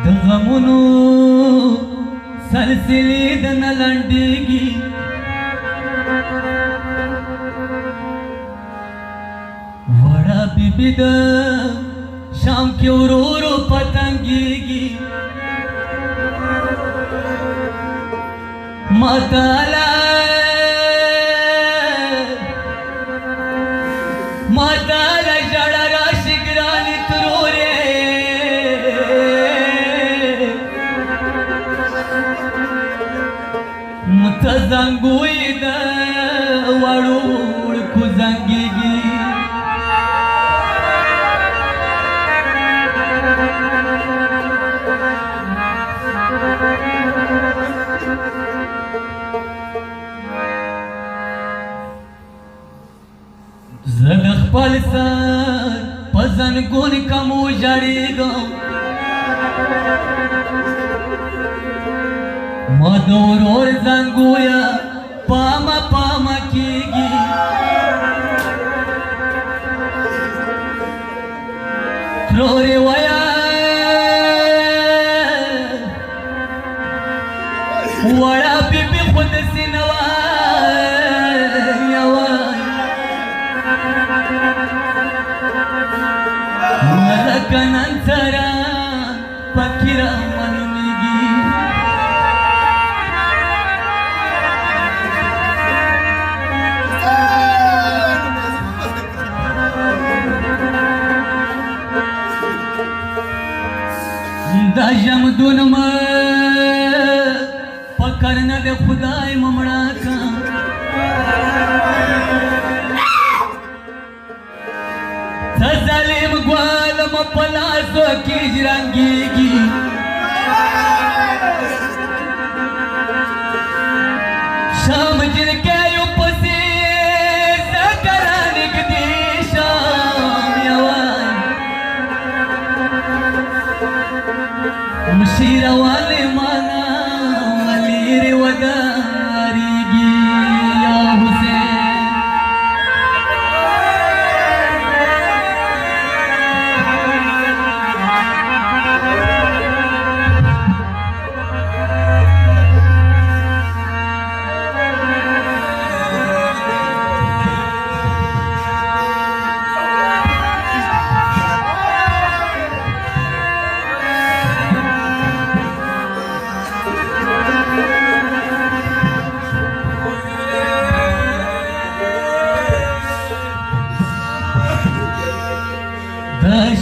दगमुनु सलसिली दनलंडीगी वड़ा बिबिद शाम के उरूरो पतंगीगी मतला मतला जड़ा शिगरानी तुरोरे मुतजंगुईद वाळूळ खुजंगीगी ज़लख पलसर पजन गुन कमू जड़ी गो मदोर और जंगुया पामा पामा कीगी त्रोरे वया वड़ा बीबी खुद सिनवा मलकनंतर पकिरा मनुमिगी दजम दुनम पकड़ना दे खुदाई ममड़ा का सजलिम ग्वालम पलासो की रंगीगी शाम जिनके उपसी सकरानिक दी शाम यवान मुशीरा वाले माना वलीर वदारीगी या हुसैन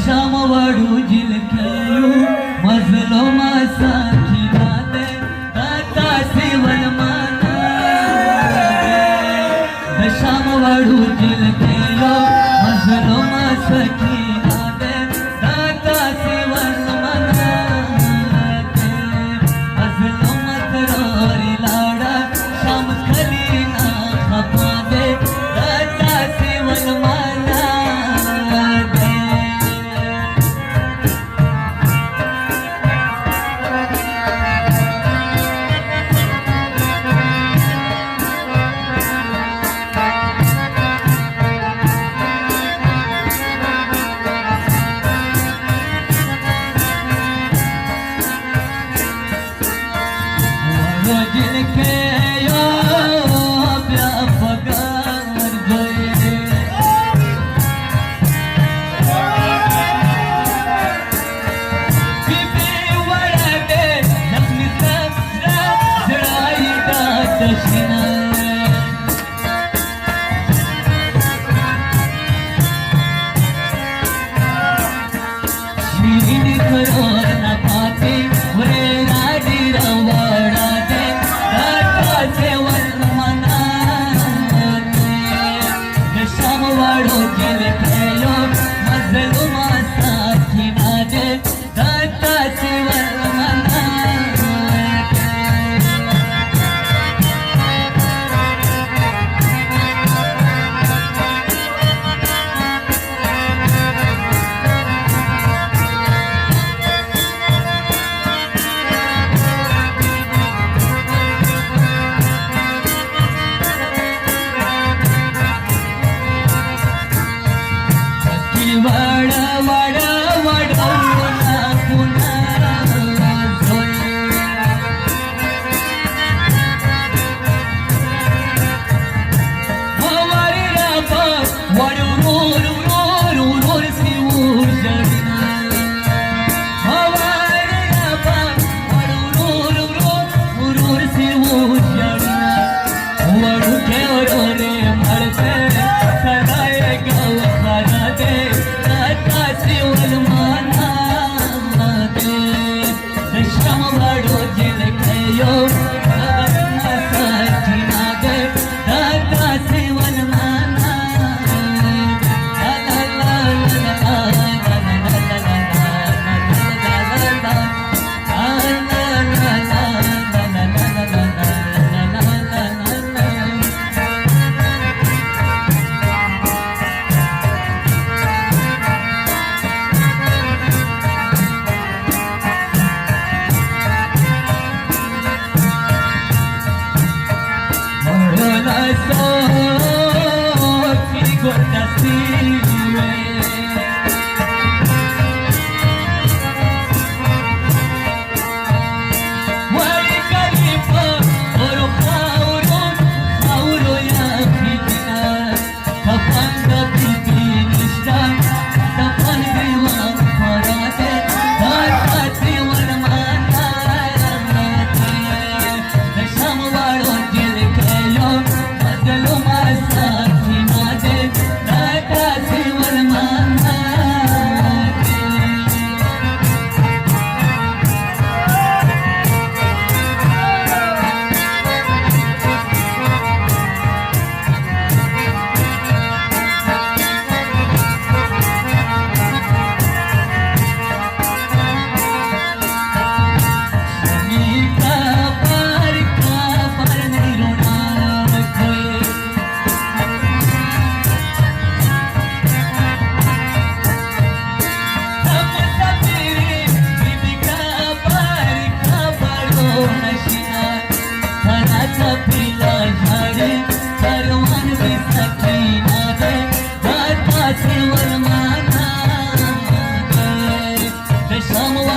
शाम वाड़ू जिल खेलू मजलो मासा खिलाते दाता सिवन माना शाम वाड़ू जिल खेलो मजलो मासा खिलाते दाता सिवन माना मजलो मतरोरी लाड़ा शाम खली ना खपा दे दाता सिवन माना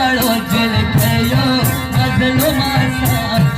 काळो जल थयो मजलो मासा